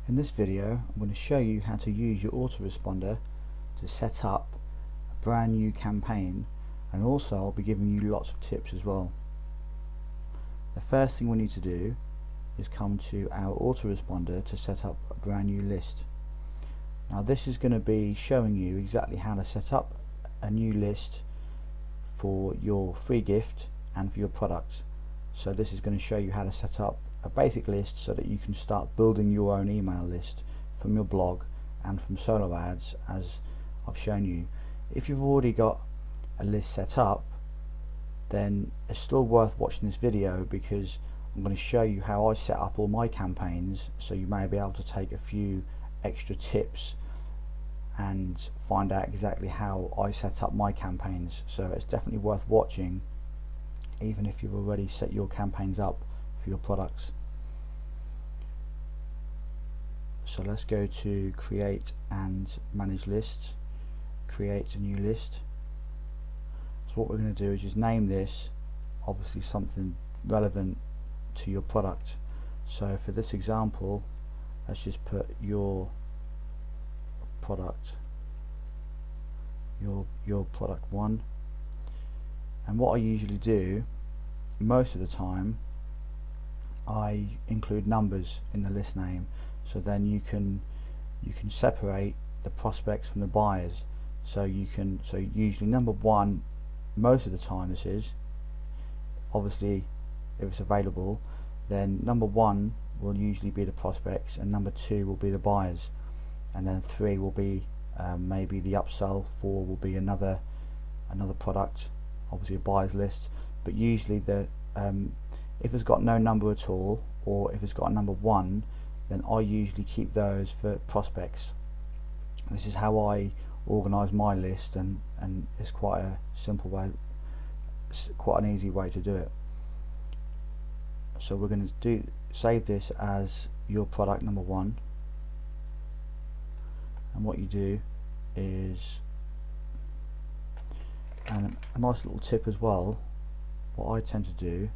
In this video I'm going to show you how to use your autoresponder to set up a brand new campaign, and also I'll be giving you lots of tips as well. The first thing we need to do is come to our autoresponder to set up a brand new list. Now this is going to be showing you exactly how to set up a new list for your free gift and for your product. So this is going to show you how to set up a basic list so that you can start building your own email list from your blog and from solo ads, as I've shown you. If you've already got a list set up, then it's still worth watching this video, because I'm going to show you how I set up all my campaigns, so you may be able to take a few extra tips and find out exactly how I set up my campaigns. So it's definitely worth watching, even if you've already set your campaigns up for your products. So let's go to create and manage lists, create a new list. So what we're going to do is just name this obviously something relevant to your product. So for this example, let's just put your product, your product 1. And what I usually do most of the time, I include numbers in the list name, so then you can separate the prospects from the buyers. So usually number 1 most of the time, this is obviously if it's available, then number 1 will usually be the prospects, and number 2 will be the buyers, and then 3 will be maybe the upsell, 4 will be another product, obviously a buyers list. But usually if it's got no number at all, or if it's got a number 1, then I usually keep those for prospects. This is how I organise my list, and it's quite a simple way, quite an easy way to do it. So we're going to save this as your product number 1, and what you do is, and a nice little tip as well, what I tend to do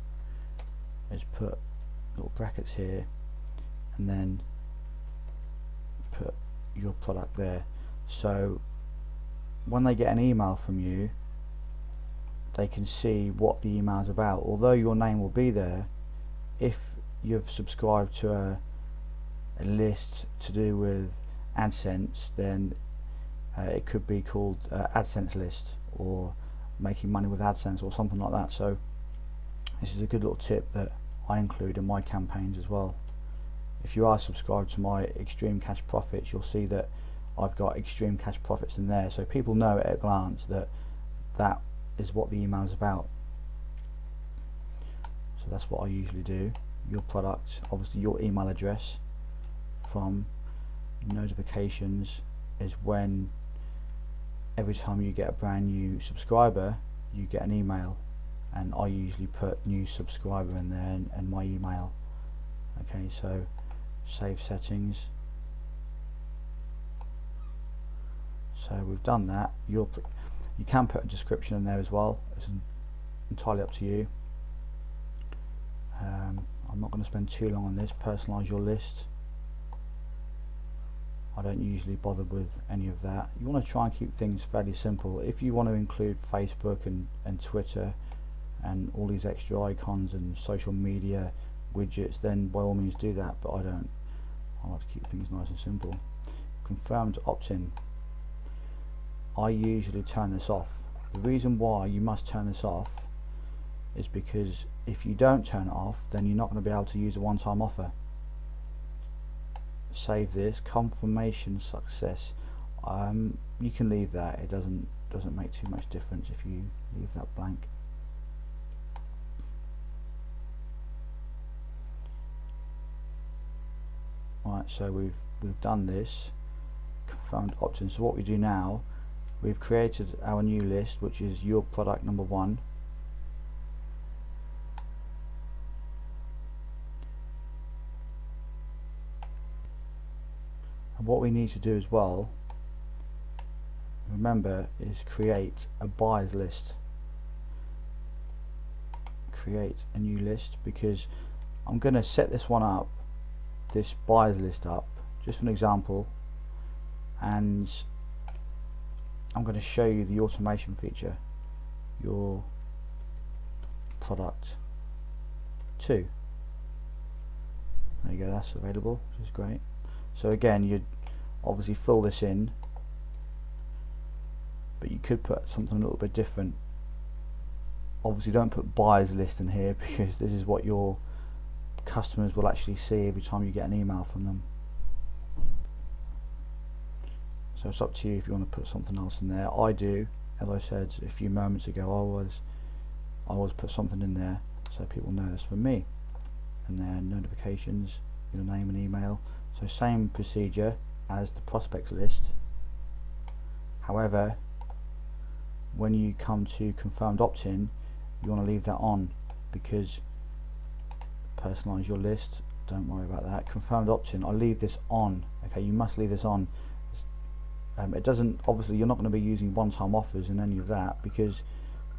is put little brackets here and then put your product there, so when they get an email from you, they can see what the email is about. Although your name will be there, if you've subscribed to a list to do with AdSense, then it could be called AdSense list, or making money with AdSense, or something like that. So this is a good little tip that I include in my campaigns as well. If you are subscribed to my Extreme Cash Profits, you'll see that I've got Extreme Cash Profits in there, so people know at a glance that that is what the email is about. So that's what I usually do. Your product, obviously your email address from notifications is when every time you get a brand new subscriber, you get an email, and I usually put new subscriber in there and my email. Okay, so save settings. So we've done that. You can put a description in there as well. It's entirely up to you. I'm not going to spend too long on this. Personalize your list. I don't usually bother with any of that. You want to try and keep things fairly simple. If you want to include Facebook and Twitter and all these extra icons and social media widgets, then by all means do that, but I don't. I like to keep things nice and simple. Confirmed opt-in. I usually turn this off. The reason why you must turn this off is because if you don't turn it off, then you're not going to be able to use a one-time offer. Save this. Confirmation success. You can leave that. It doesn't make too much difference if you leave that blank. Right, so we've done this. Confirmed opt-in. So what we do now, we've created our new list, which is your product number 1. And what we need to do as well, remember, is create a buyers list. Create a new list, because I'm going to set this buyers list up just for an example, and I'm going to show you the automation feature. Your product 2. There you go, that's available, which is great. So again, you'd obviously fill this in, but you could put something a little bit different. Obviously don't put buyers list in here, because this is what your customers will actually see every time you get an email from them. So it's up to you if you want to put something else in there. I do, as I said a few moments ago, I always put something in there so people know it's from me. And then notifications, your name and email. So same procedure as the prospects list. However, when you come to confirmed opt-in, you want to leave that on, because personalize your list, don't worry about that. Confirmed opt-in, I'll leave this on. Okay, you must leave this on. It doesn't, obviously you're not going to be using one-time offers and any of that, because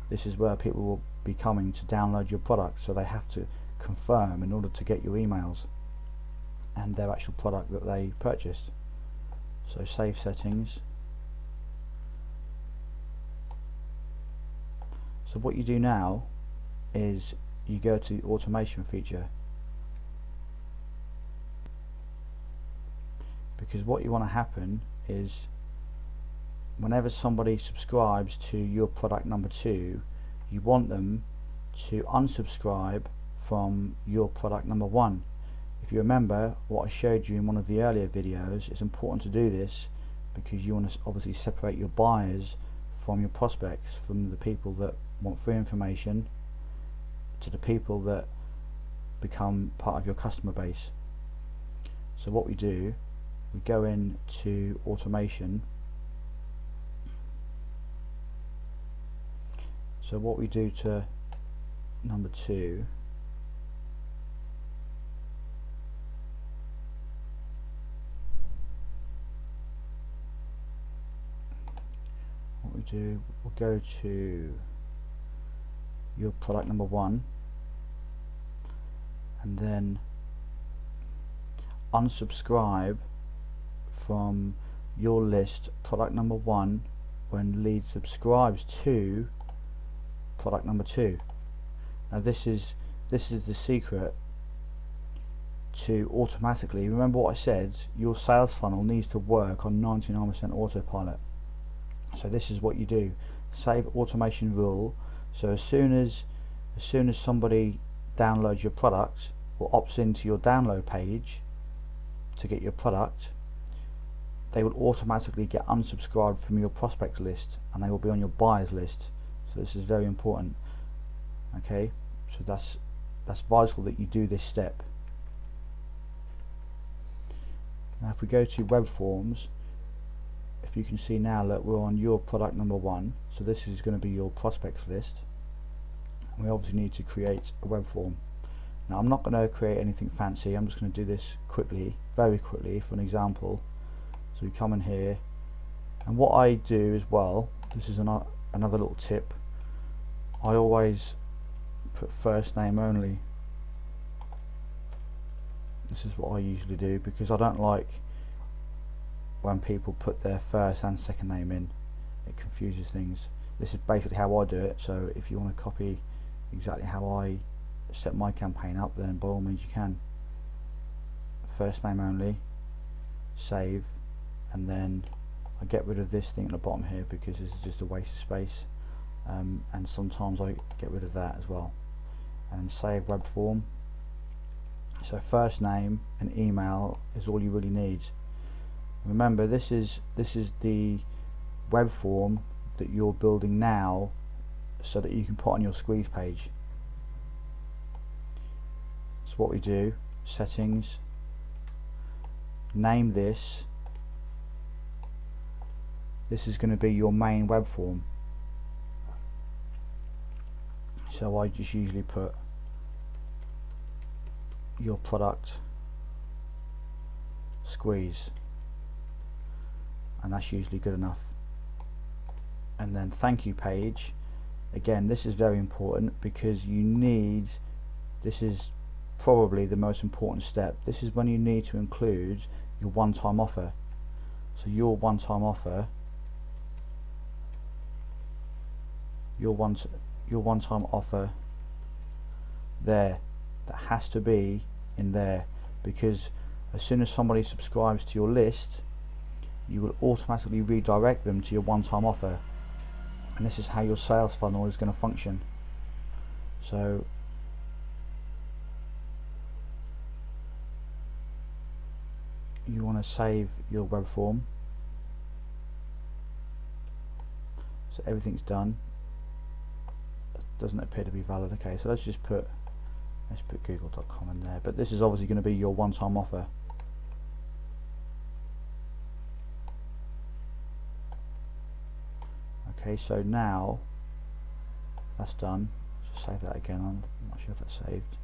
this is where people will be coming to download your product, so they have to confirm in order to get your emails and their actual product that they purchased. So save settings. So what you do now is you go to the automation feature, because what you want to happen is whenever somebody subscribes to your product number 2, you want them to unsubscribe from your product number 1. If you remember what I showed you in one of the earlier videos, it's important to do this because you want to obviously separate your buyers from your prospects, from the people that want free information to the people that become part of your customer base. So what we do, we go into automation. So what we do to number 2, what we do, we'll go to your product number 1 and then unsubscribe from your list product number 1 when lead subscribes to product number 2. Now this is the secret to automatically, remember what I said, your sales funnel needs to work on 99% autopilot. So this is what you do, save automation rule. So as soon as somebody downloads your product or opts into your download page to get your product, they will automatically get unsubscribed from your prospect list and they will be on your buyers list. So this is very important. Okay, so that's vital that you do this step. Now if we go to web forms, if you can see now that we're on your product number 1, so this is going to be your prospects list. We obviously need to create a web form. Now I'm not going to create anything fancy, I'm just going to do this quickly, very quickly, for an example. So we come in here, and what I do as well, this is another little tip, I always put first name only. This is what I usually do because I don't like when people put their first and second name in. It confuses things. This is basically how I do it, so if you want to copy exactly how I set my campaign up, then by all means you can. First name only, save, and then I get rid of this thing at the bottom here because this is just a waste of space, and sometimes I get rid of that as well. And save web form. So first name and email is all you really need. Remember, this is the web form that you're building now so that you can put on your squeeze page. So what we do, settings, name this is going to be your main web form. So I just usually put your product squeeze, and that's usually good enough. And then thank you page, again this is very important because you need, this is probably the most important step, this is when you need to include your one-time offer. So your one-time offer, your one-time offer there, that has to be in there, because as soon as somebody subscribes to your list, you will automatically redirect them to your one-time offer, and this is how your sales funnel is going to function. So you want to save your web form. So everything's done. It doesn't appear to be valid. Okay, so let's put google.com in there, but this is obviously going to be your one-time offer. Okay, so now that's done. So save that again. I'm not sure if that's saved.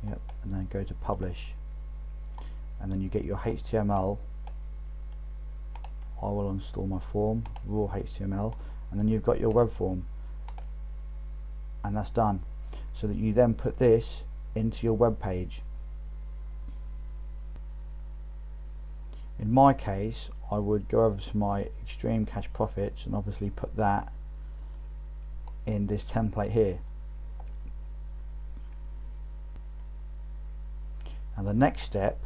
Yep, and then go to publish, and then you get your HTML. I will install my form, raw HTML, and then you've got your web form, and that's done. So that you then put this into your web page. In my case, I would go over to my extreme cash profits and obviously put that in this template here. And the next step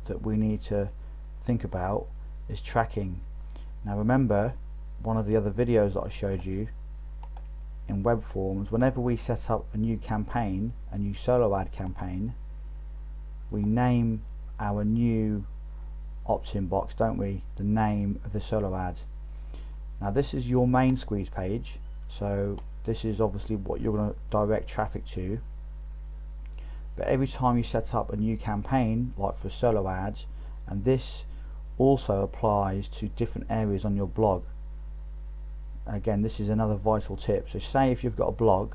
that we need to think about is tracking. Now remember, one of the other videos that I showed you, in web forms, whenever we set up a new campaign, a new solo ad campaign, we name our new opt-in box, don't we? The name of the solo ad. Now this is your main squeeze page, so this is obviously what you're going to direct traffic to. But every time you set up a new campaign, like for solo ads, and this also applies to different areas on your blog. Again, this is another vital tip. So say if you've got a blog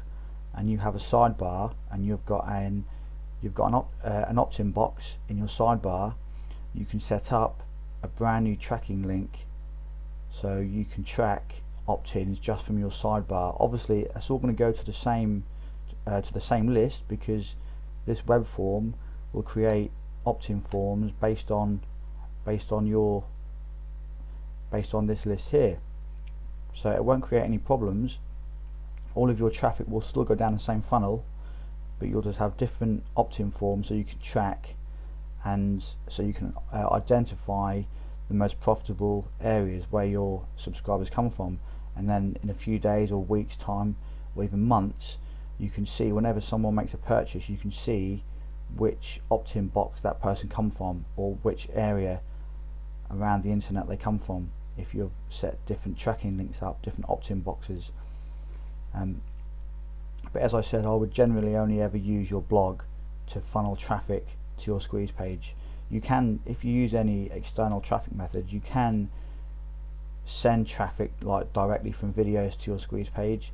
and you have a sidebar and you've got an opt-in box in your sidebar, you can set up a brand new tracking link so you can track opt-ins just from your sidebar. Obviously it's all going to go to the same list, because this web form will create opt-in forms based on this list here. So it won't create any problems. All of your traffic will still go down the same funnel, but you'll just have different opt-in forms so you can track, and so you can identify the most profitable areas where your subscribers come from. And then in a few days or weeks time, or even months, you can see whenever someone makes a purchase, you can see which opt-in box that person come from, or which area around the internet they come from, if you've set different tracking links up, different opt-in boxes. But as I said, I would generally only ever use your blog to funnel traffic to your squeeze page. You can, if you use any external traffic methods, you can send traffic like directly from videos to your squeeze page.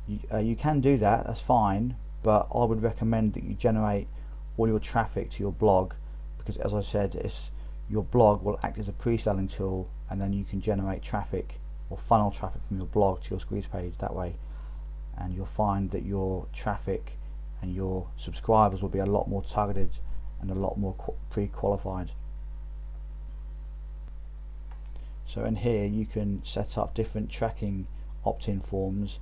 You can do that, that's fine, but I would recommend that you generate all your traffic to your blog, because as I said, your blog will act as a pre-selling tool, and then you can generate traffic or funnel traffic from your blog to your squeeze page that way, and you'll find that your traffic and your subscribers will be a lot more targeted and a lot more pre-qualified. So in here you can set up different tracking opt-in forms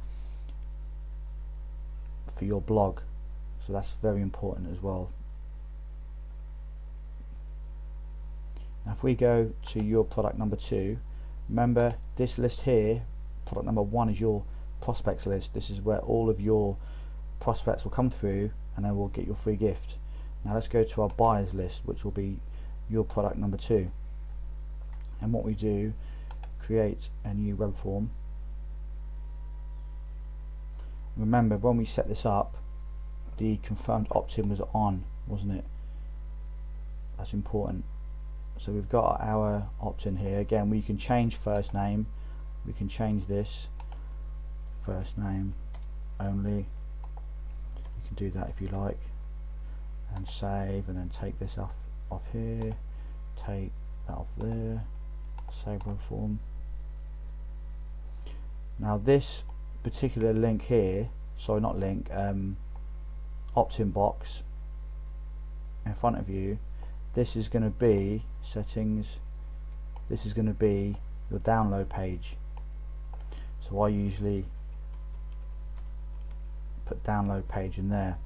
for your blog, so that's very important as well. Now if we go to your product number 2, remember this list here, product number 1 is your prospects list. This is where all of your prospects will come through, and then we'll get your free gift. Now let's go to our buyers list, which will be your product number 2. And what we do, create a new web form. Remember, when we set this up, the confirmed opt-in was on, wasn't it? That's important. So we've got our opt-in here. Again, we can change first name. We can change this first name only. You can do that if you like, and save, and then take this off here, take that off there, save web form. Now this particular link here, sorry, not link, opt-in box in front of you, this is going to be settings, this is going to be your download page. So I usually put download page in there.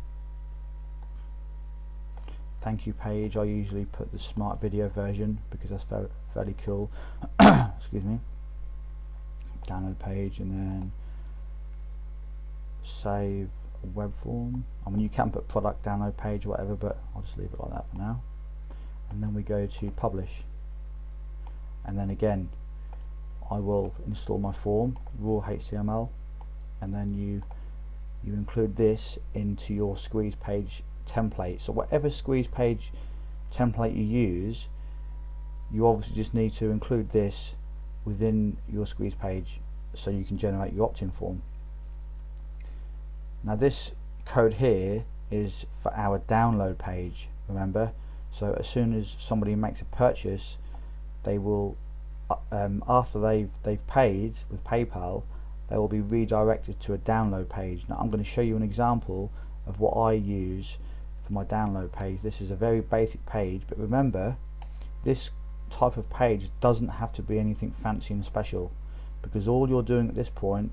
Thank you page, I usually put the smart video version because that's fairly cool. Excuse me. Download page, and then save web form. I mean, you can put product download page or whatever, but I'll just leave it like that for now. And then we go to publish, and then again I will install my form, raw HTML, and then you include this into your squeeze page template. So whatever squeeze page template you use, you obviously just need to include this within your squeeze page so you can generate your opt-in form. Now this code here is for our download page, remember. So as soon as somebody makes a purchase, they will after they've paid with PayPal, they will be redirected to a download page. Now I'm going to show you an example of what I use for my download page. This is a very basic page, but remember, this type of page doesn't have to be anything fancy and special, because all you're doing at this point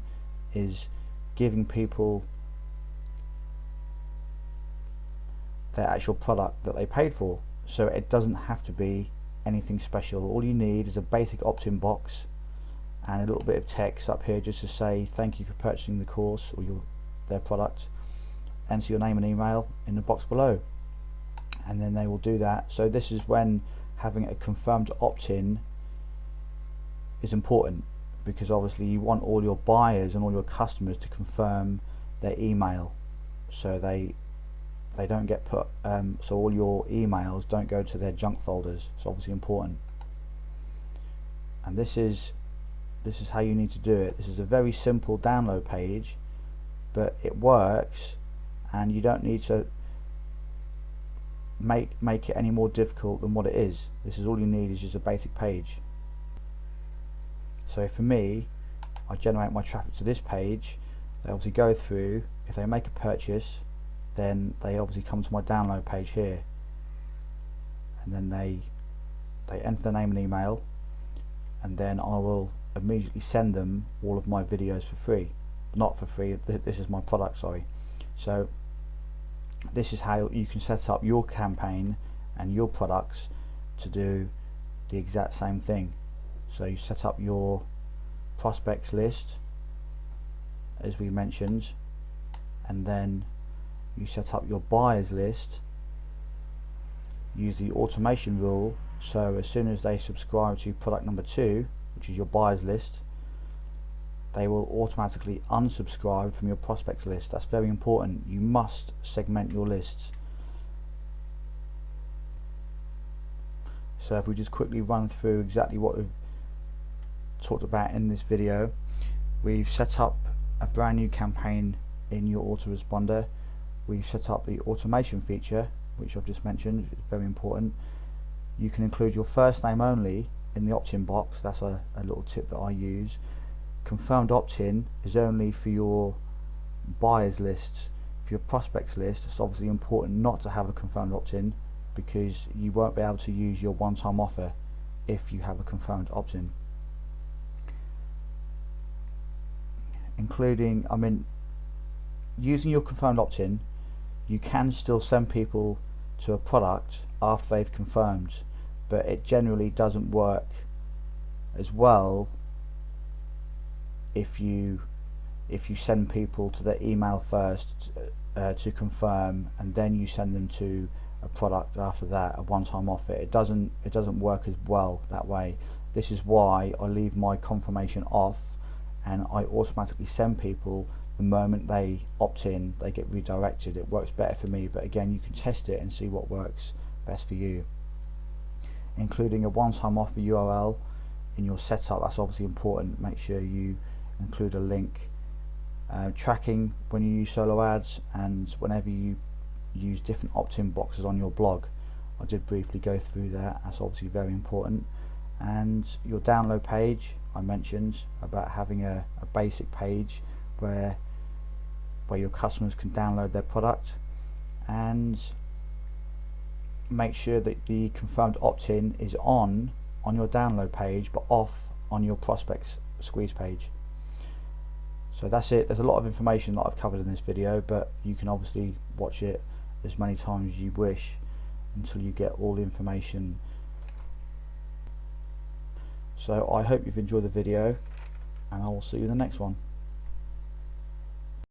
is giving people their actual product that they paid for. So it doesn't have to be anything special. All you need is a basic opt-in box and a little bit of text up here just to say thank you for purchasing the course or their product. Enter your name and email in the box below, and then they will do that. So this is when having a confirmed opt-in is important, because obviously you want all your buyers and all your customers to confirm their email, so they don't get put so all your emails don't go to their junk folders. It's obviously important, and this is how you need to do it. This is a very simple download page, but it works, and you don't need to make it any more difficult than what it is. This is all you need, is just a basic page. So for me, I generate my traffic to this page. They obviously go through. If they make a purchase, then they obviously come to my download page here, and then they enter their name and email, and then I will immediately send them all of my videos for free. Not for free, this is my product, sorry. So this is how you can set up your campaign and your products to do the exact same thing. So you set up your prospects list as we mentioned, and then you set up your buyers list. Use the automation rule, so as soon as they subscribe to product number 2, which is your buyers list, they will automatically unsubscribe from your prospects list. That's very important. You must segment your lists. So if we just quickly run through exactly what we've talked about in this video, we've set up a brand new campaign in your autoresponder. We've set up the automation feature, which I've just mentioned, it's very important. You can include your first name only in the opt-in box. That's a little tip that I use. Confirmed opt-in is only for your buyers lists. For your prospects list, it's obviously important not to have a confirmed opt-in, because you won't be able to use your one-time offer if you have a confirmed opt-in. Including, I mean, using your confirmed opt-in, you can still send people to a product after they've confirmed, but it generally doesn't work as well if you send people to their email first to confirm, and then you send them to a product after that, a one-time offer. It doesn't work as well that way. This is why I leave my confirmation off, and I automatically send people the moment they opt in. They get redirected. It works better for me, but again, you can test it and see what works best for you. Including a one-time offer URL in your setup, that's obviously important. Make sure you include a link. Tracking when you use solo ads, and whenever you use different opt-in boxes on your blog. I did briefly go through that. That's obviously very important. And your download page, I mentioned about having a basic page where your customers can download their product, and make sure that the confirmed opt-in is on on your download page but off on your prospects squeeze page. So that's it. There's a lot of information that I've covered in this video, but you can obviously watch it as many times as you wish until you get all the information. So I hope you've enjoyed the video, and I will see you in the next one.